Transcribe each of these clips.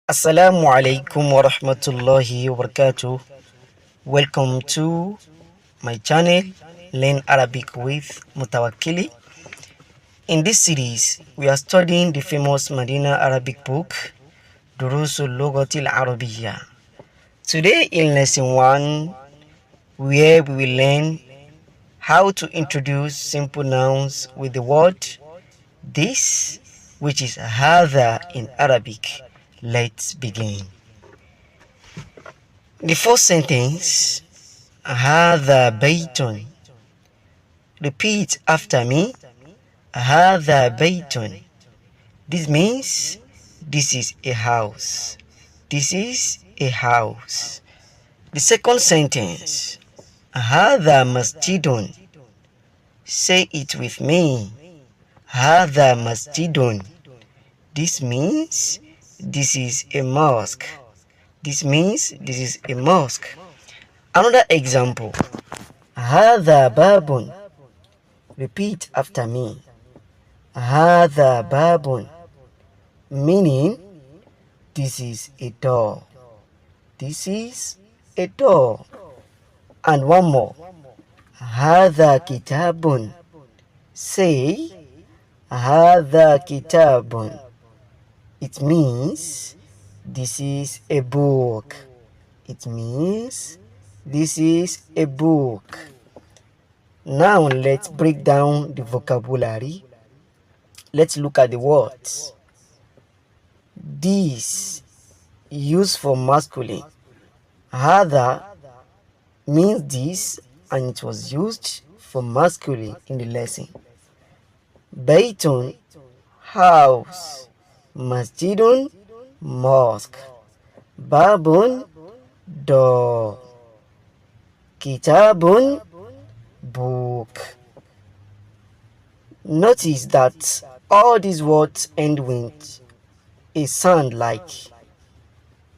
Assalamu alaikum wa rahmatullahi wa barakatuh. Welcome to my channel, Learn Arabic with Mutawakili. In this series, we are studying the famous Madinah Arabic book, Durusul Lughatil Arabiyyah. Today in lesson 1, where we will learn how to introduce simple nouns with the word this, which is hadha in Arabic. Let's begin. The first sentence, هذا بيت. Repeat after me. هذا بيت. This means this is a house. This is a house. The second sentence, هذا مسجد. Say it with me. هذا مسجد. This means this is a mosque. This means this is a mosque. Another example. هذا باب. Repeat after me. هذا باب. Meaning this is a door. This is a door. And one more. هذا كتاب. Say هذا كتاب. It means this is a book. It means this is a book. Now let's break down the vocabulary. Let's look at the words. This, used for masculine. Hadha means this, and it was used for masculine in the lesson. Baytun, house. Masjidun, mosque. Babun, door. Kitabun, book. Notice that all these words end with a sound like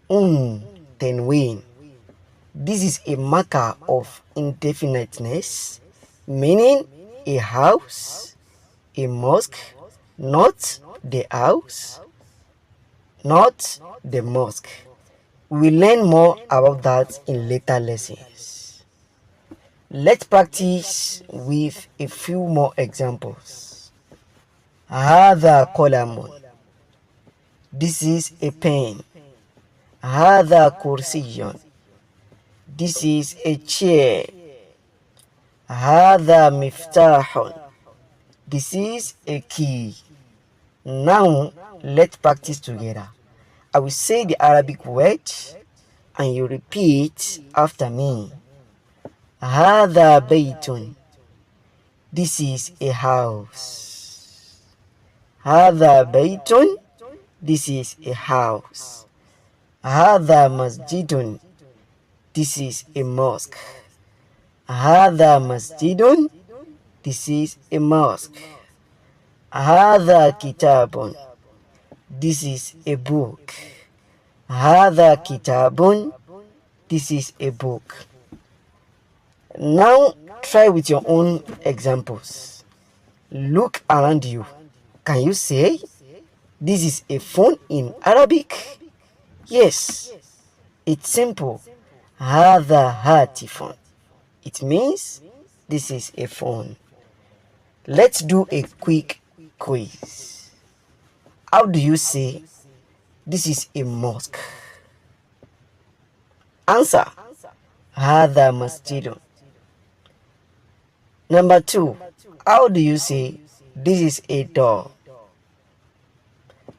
tenwin. This is a marker of indefiniteness, meaning a house, a mosque, not the house, not the mosque. We will learn more about that in later lessons. Let's practice with a few more examples. هذا قلم. This is a pen. هذا كرسي. This is a chair. هذا مفتاح. This is a key. Now, let's practice together. I will say the Arabic word and you repeat after me. هذا بيت. This is a house. هذا بيت. This is a house. هذا مسجد. This is a mosque. هذا مسجد. This is a mosque. هذا كتاب. This is a book. هذا كتاب. This is a book. Now try with your own examples. Look around you. Can you say this is a phone in Arabic? Yes, it's simple. هذا هاتف. It means this is a phone. Let's do a quick quiz. How do you say this is a mosque? Answer. هذا مسجد. Number 2. How do you say this is a door?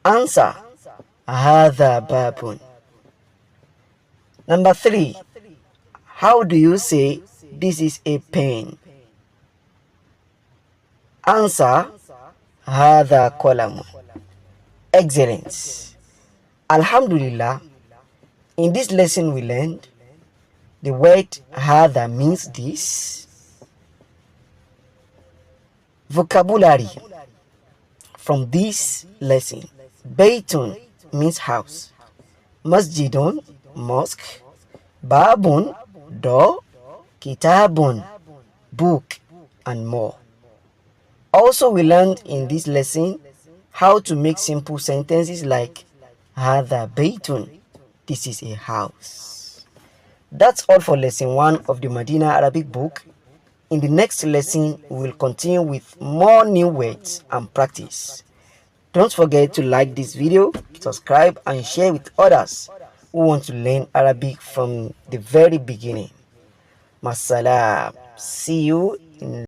Answer. هذا باب. Number 3. How do you say this is a pen? Answer. هذا قلم. Excellent. Alhamdulillah. In this lesson we learned the word hadha means this. Vocabulary from this lesson. Baytun means house. Masjidun, mosque. Babun, door. Kitabun, book, and more. Also we learned in this lesson how to make simple sentences like هذا بيت. This is a house. That's all for lesson 1 of the Madinah Arabic book. In the next lesson, we will continue with more new words and practice. Don't forget to like this video, subscribe and share with others who want to learn Arabic from the very beginning. Masalam. See you in